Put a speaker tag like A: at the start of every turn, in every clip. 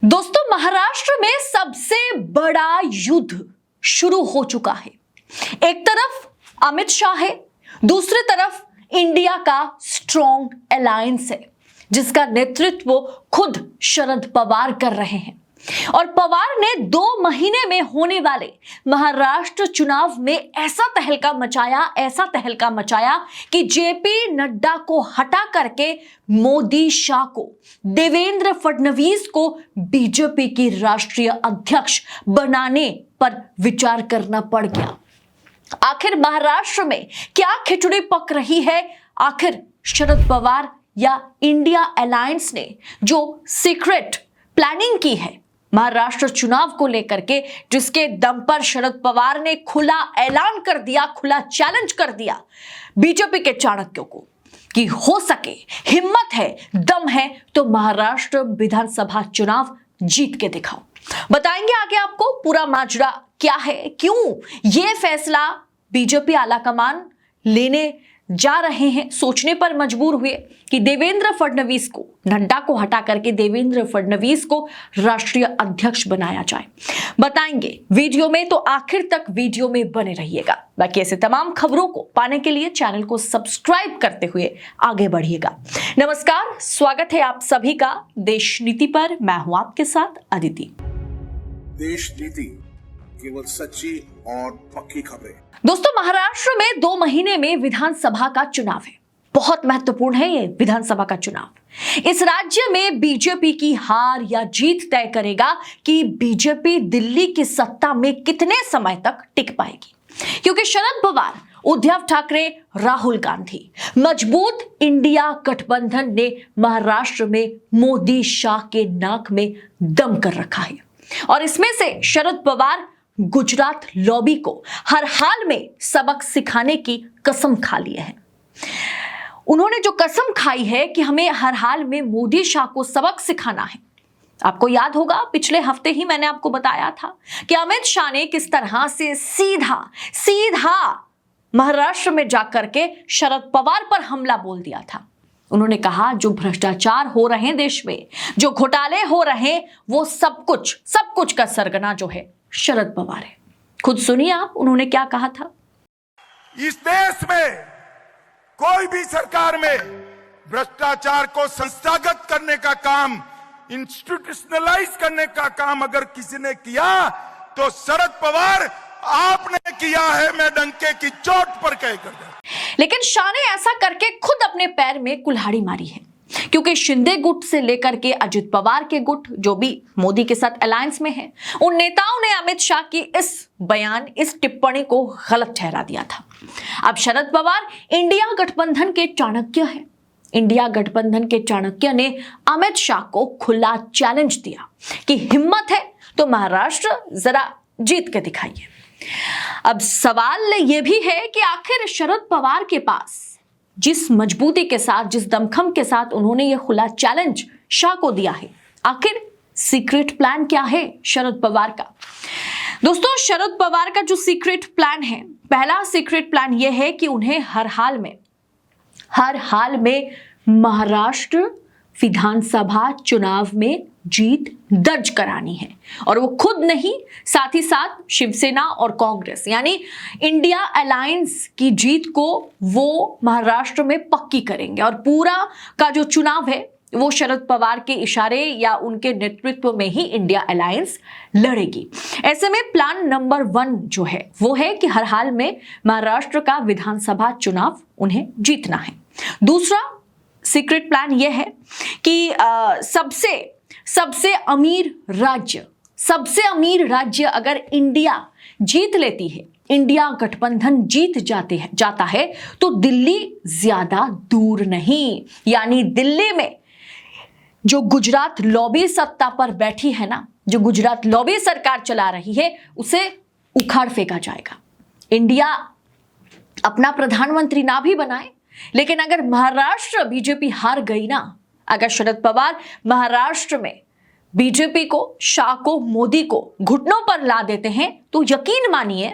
A: दोस्तों, महाराष्ट्र में सबसे बड़ा युद्ध शुरू हो चुका है। एक तरफ अमित शाह है, दूसरी तरफ इंडिया का स्ट्रॉन्ग अलायंस है जिसका नेतृत्व खुद शरद पवार कर रहे हैं। और पवार ने 2 महीने में होने वाले महाराष्ट्र चुनाव में ऐसा तहलका मचाया कि जेपी नड्डा को हटा करके मोदी शाह को, देवेंद्र फडणवीस को बीजेपी की राष्ट्रीय अध्यक्ष बनाने पर विचार करना पड़ गया। आखिर महाराष्ट्र में क्या खिचड़ी पक रही है? आखिर शरद पवार या इंडिया अलायंस ने जो सीक्रेट प्लानिंग की है महाराष्ट्र चुनाव को लेकर के, जिसके दम पर शरद पवार ने खुला ऐलान कर दिया, खुला चैलेंज कर दिया बीजेपी के चाणक्यों को कि हो सके, हिम्मत है, दम है तो महाराष्ट्र विधानसभा चुनाव जीत के दिखाओ। बताएंगे आगे आपको पूरा माजरा क्या है, क्यों यह फैसला बीजेपी आलाकमान लेने जा रहे हैं, सोचने पर मजबूर हुए कि देवेंद्र फडणवीस को, नड्डा को हटा करके देवेंद्र फडणवीस को राष्ट्रीय अध्यक्ष बनाया जाए। बताएंगे वीडियो में, तो आखिर तक वीडियो में बने रहिएगा। बाकी ऐसे तमाम खबरों को पाने के लिए चैनल को सब्सक्राइब करते हुए आगे बढ़िएगा। नमस्कार, स्वागत है आप सभी का देश नीति पर। मैं हूं आपके साथ अदिति।
B: देश नीति, केवल सच्ची और पक्की खबरें।
A: दोस्तों, महाराष्ट्र में 2 महीने में विधानसभा का चुनाव है। बहुत महत्वपूर्ण है ये विधानसभा का चुनाव। इस राज्य में बीजेपी की हार या जीत तय करेगा कि बीजेपी दिल्ली की सत्ता में कितने समय तक टिक पाएगी, क्योंकि शरद पवार, उद्धव ठाकरे, राहुल गांधी, मजबूत इंडिया गठबंधन ने महाराष्ट्र में मोदी शाह के नाक में दम कर रखा है। और इसमें से शरद पवार गुजरात लॉबी को हर हाल में सबक सिखाने की कसम खा लिए हैं। उन्होंने जो कसम खाई है कि हमें हर हाल में मोदी शाह को सबक सिखाना है। आपको याद होगा, पिछले हफ्ते ही मैंने आपको बताया था कि अमित शाह ने किस तरह से सीधा महाराष्ट्र में जाकर के शरद पवार पर हमला बोल दिया था। उन्होंने कहा, जो भ्रष्टाचार हो रहे हैं देश में, जो घोटाले हो रहे हैं, वो सब कुछ का सरगना जो है शरद पवार है। खुद सुनिए आप, उन्होंने क्या कहा था।
B: इस देश में कोई भी सरकार में भ्रष्टाचार को संस्थागत करने का काम, इंस्टीट्यूशनलाइज करने का काम अगर किसी ने किया तो शरद पवार आपने किया है, मैं डंके की चोट पर कहकर।
A: लेकिन शाह ने ऐसा करके खुद अपने पैर में कुल्हाड़ी मारी है, क्योंकि शिंदे गुट से लेकर के अजित पवार के गुट, जो भी मोदी के साथ अलायंस में है, उन नेताओं ने अमित शाह की इस टिप्पणी को गलत ठहरा दिया था। अब शरद पवार इंडिया गठबंधन के चाणक्य हैं। इंडिया गठबंधन के चाणक्य ने अमित शाह को खुला चैलेंज दिया कि हिम्मत है तो महाराष्ट्र जरा जीत के दिखाइए। अब सवाल यह भी है कि आखिर शरद पवार के पास जिस मजबूती के साथ, जिस दमखम के साथ उन्होंने यह खुला चैलेंज शाह को दिया है, आखिर सीक्रेट प्लान क्या है शरद पवार का? दोस्तों, शरद पवार का जो सीक्रेट प्लान है, पहला सीक्रेट प्लान यह है कि उन्हें हर हाल में महाराष्ट्र विधानसभा चुनाव में जीत दर्ज करानी है। और वो खुद नहीं, साथ ही साथ शिवसेना और कांग्रेस यानी इंडिया अलायंस की जीत को वो महाराष्ट्र में पक्की करेंगे। और पूरा का जो चुनाव है वो शरद पवार के इशारे या उनके नेतृत्व में ही इंडिया अलायंस लड़ेगी। ऐसे में प्लान नंबर 1 जो है वो है कि हर हाल में महाराष्ट्र का विधानसभा चुनाव उन्हें जीतना है। दूसरा सीक्रेट प्लान यह है कि सबसे अमीर राज्य अगर इंडिया जीत लेती है, इंडिया गठबंधन जीत जाता है, तो दिल्ली ज्यादा दूर नहीं। यानी दिल्ली में जो गुजरात लॉबी सत्ता पर बैठी है ना, जो गुजरात लॉबी सरकार चला रही है, उसे उखाड़ फेंका जाएगा। इंडिया अपना प्रधानमंत्री ना भी बनाए, लेकिन अगर महाराष्ट्र बीजेपी हार गई ना, अगर शरद पवार महाराष्ट्र में बीजेपी को, शाह को, मोदी को घुटनों पर ला देते हैं, तो यकीन मानिए,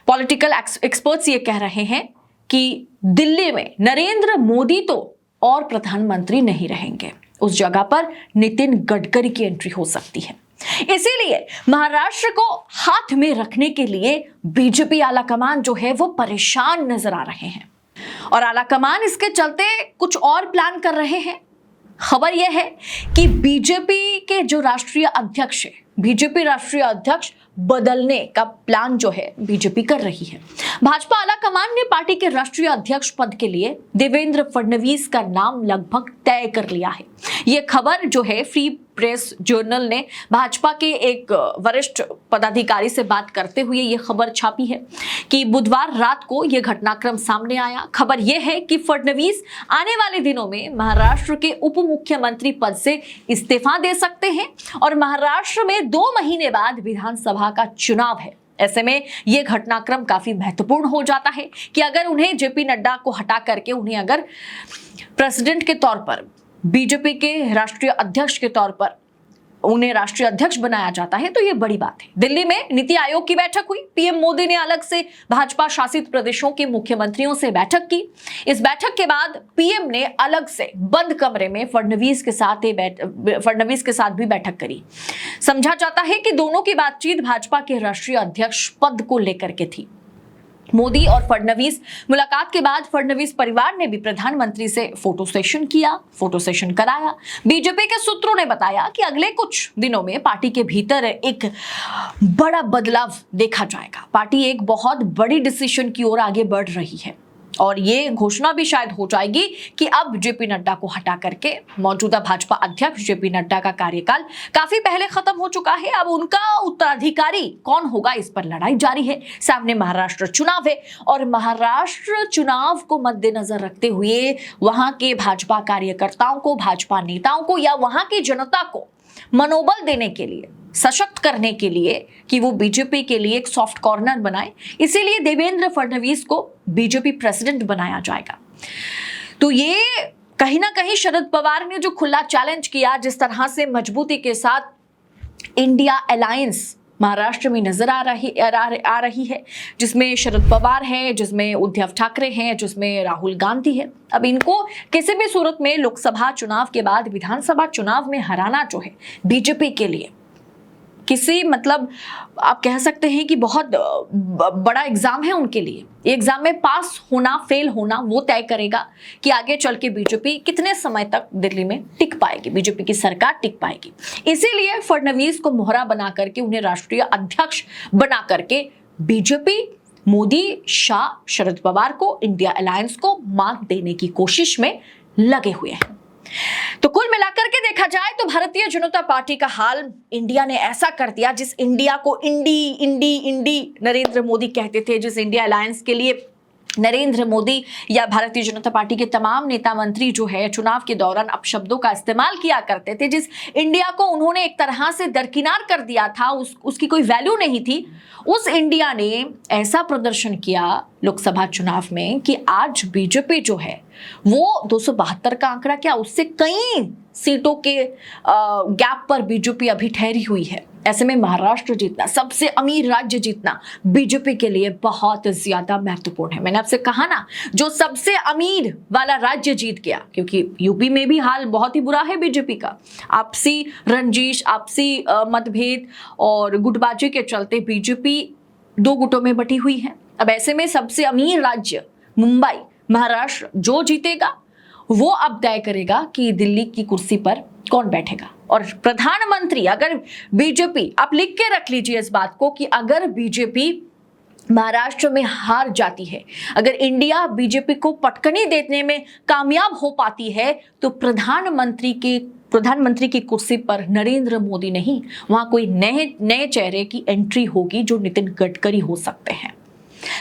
A: पॉलिटिकल एक्सपर्ट्स ये कह रहे हैं कि दिल्ली में नरेंद्र मोदी तो और प्रधानमंत्री नहीं रहेंगे। उस जगह पर नितिन गडकरी की एंट्री हो सकती है। इसीलिए महाराष्ट्र को हाथ में रखने के लिए बीजेपी आलाकमान जो है वो परेशान नजर आ रहे हैं और आलाकमान इसके चलते कुछ और प्लान कर रहे हैं। खबर यह है कि बीजेपी के जो राष्ट्रीय अध्यक्ष है, बीजेपी राष्ट्रीय अध्यक्ष बदलने का प्लान जो है बीजेपी कर रही है। भाजपा आलाकमान ने पार्टी के राष्ट्रीय अध्यक्ष पद के लिए देवेंद्र फडणवीस का नाम लगभग तय कर लिया है। यह खबर जो है फ्री प्रेस जर्नल ने भाजपा के एक वरिष्ठ पदाधिकारी से बात करते हुए यह खबर छापी है कि बुधवार रात को यह घटनाक्रम सामने आया। खबर यह है कि फडणवीस आने वाले दिनों में महाराष्ट्र के उप मुख्यमंत्री पद से इस्तीफा दे सकते हैं और महाराष्ट्र में 2 महीने बाद विधानसभा का चुनाव है। ऐसे में यह घटनाक्रम काफी महत्वपूर्ण हो जाता है कि अगर उन्हें जेपी नड्डा को हटा करके उन्हें अगर प्रेसिडेंट के तौर पर, बीजेपी के राष्ट्रीय अध्यक्ष के तौर पर उन्हें राष्ट्रीय अध्यक्ष बनाया जाता है तो यह बड़ी बात है। दिल्ली में नीति आयोग की बैठक हुई। पीएम मोदी ने अलग से भाजपा शासित प्रदेशों के मुख्यमंत्रियों से बैठक की। इस बैठक के बाद पीएम ने अलग से बंद कमरे में फडणवीस के साथ भी बैठक करी। समझा जाता है कि दोनों की बातचीत भाजपा के राष्ट्रीय अध्यक्ष पद को लेकर के थी। मोदी और फडणवीस मुलाकात के बाद फडणवीस परिवार ने भी प्रधानमंत्री से फोटो सेशन कराया। बीजेपी के सूत्रों ने बताया कि अगले कुछ दिनों में पार्टी के भीतर एक बड़ा बदलाव देखा जाएगा। पार्टी एक बहुत बड़ी डिसीजन की ओर आगे बढ़ रही है और ये घोषणा भी शायद हो जाएगी कि अब जेपी नड्डा को हटा करके मौजूदा भाजपा अध्यक्ष जेपी नड्डा का कार्यकाल काफी पहले खत्म हो चुका है। अब उनका उत्तराधिकारी कौन होगा, इस पर लड़ाई जारी है। सामने महाराष्ट्र चुनाव है और महाराष्ट्र चुनाव को मद्देनजर रखते हुए वहां के भाजपा कार्यकर्ताओं को, भाजपा नेताओं को या वहां की जनता को मनोबल देने के लिए, सशक्त करने के लिए कि वो बीजेपी के लिए एक सॉफ्ट कॉर्नर बनाए, इसीलिए देवेंद्र फडणवीस को बीजेपी प्रेसिडेंट बनाया जाएगा। तो ये कहीं ना कहीं शरद पवार ने जो खुला चैलेंज किया, जिस तरह से मजबूती के साथ इंडिया अलायंस महाराष्ट्र में नजर आ रही है, जिसमें शरद पवार है, जिसमें उद्धव ठाकरे हैं, जिसमें राहुल गांधी है। अब इनको किसी भी सूरत में लोकसभा चुनाव के बाद विधानसभा चुनाव में हराना जो है बीजेपी के लिए किसी आप कह सकते हैं कि बहुत बड़ा एग्जाम है उनके लिए। एग्जाम में पास होना, फेल होना वो तय करेगा कि आगे चल के बीजेपी कितने समय तक दिल्ली में टिक पाएगी, बीजेपी की सरकार टिक पाएगी। इसीलिए फडणवीस को मोहरा बना करके, उन्हें राष्ट्रीय अध्यक्ष बना करके बीजेपी मोदी, शाह, शरद पवार को, इंडिया अलायंस को मात देने की कोशिश में लगे हुए हैं। तो कुल मिलाकर के देखा जाए तो भारतीय जनता पार्टी का हाल इंडिया ने ऐसा कर दिया, जिस इंडिया को इंडी नरेंद्र मोदी कहते थे, जिस इंडिया अलायंस के लिए नरेंद्र मोदी या भारतीय जनता पार्टी के तमाम नेता मंत्री जो है चुनाव के दौरान अपशब्दों का इस्तेमाल किया करते थे, जिस इंडिया को उन्होंने एक तरह से दरकिनार कर दिया था, उसकी कोई वैल्यू नहीं थी, उस इंडिया ने ऐसा प्रदर्शन किया लोकसभा चुनाव में कि आज बीजेपी जो है वो 272 का आंकड़ा, क्या उससे कई सीटों के गैप पर बीजेपी अभी ठहरी हुई है। ऐसे में महाराष्ट्र जीतना, सबसे अमीर राज्य जीतना बीजेपी के लिए बहुत ज्यादा महत्वपूर्ण है। मैंने आपसे कहा ना, जो सबसे अमीर वाला राज्य जीत गया, क्योंकि यूपी में भी हाल बहुत ही बुरा है बीजेपी का। आपसी रंजिश, आपसी मतभेद और गुटबाजी के चलते बीजेपी 2 गुटों में बटी हुई है। अब ऐसे में सबसे अमीर राज्य मुंबई, महाराष्ट्र जो जीतेगा वो अब तय करेगा कि दिल्ली की कुर्सी पर कौन बैठेगा। और प्रधानमंत्री, अगर बीजेपी, आप लिख के रख लीजिए इस बात को कि अगर बीजेपी महाराष्ट्र में हार जाती है, अगर इंडिया बीजेपी को पटकनी देने में कामयाब हो पाती है, तो प्रधानमंत्री की कुर्सी पर नरेंद्र मोदी नहीं, वहां कोई नए चेहरे की एंट्री होगी जो नितिन गडकरी हो सकते हैं।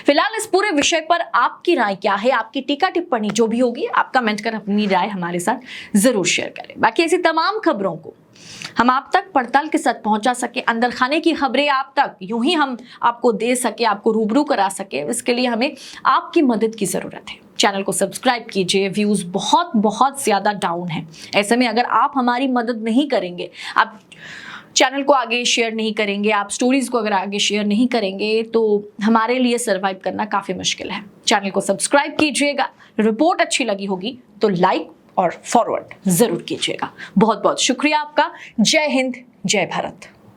A: फिलहाल इस पूरे विषय पर आपकी राय क्या है, आपकी टीका टिप्पणी जो भी होगी, आप कमेंट कर अपनी राय हमारे साथ जरूर शेयर करें। बाकी ऐसी तमाम खबरों को हम आप तक पड़ताल के साथ पहुंचा सके, अंदर खाने की खबरें आप तक यूं ही हम आपको दे सके, आपको रूबरू करा सके, इसके लिए हमें आपकी मदद की जरूरत है। चैनल को सब्सक्राइब कीजिए, व्यूज बहुत ज्यादा डाउन है। ऐसे में अगर आप हमारी मदद नहीं करेंगे, आप चैनल को आगे शेयर नहीं करेंगे, आप स्टोरीज को अगर आगे शेयर नहीं करेंगे, तो हमारे लिए सरवाइव करना काफी मुश्किल है। चैनल को सब्सक्राइब कीजिएगा, रिपोर्ट अच्छी लगी होगी तो लाइक और फॉरवर्ड जरूर कीजिएगा। बहुत बहुत शुक्रिया आपका। जय हिंद, जय भारत।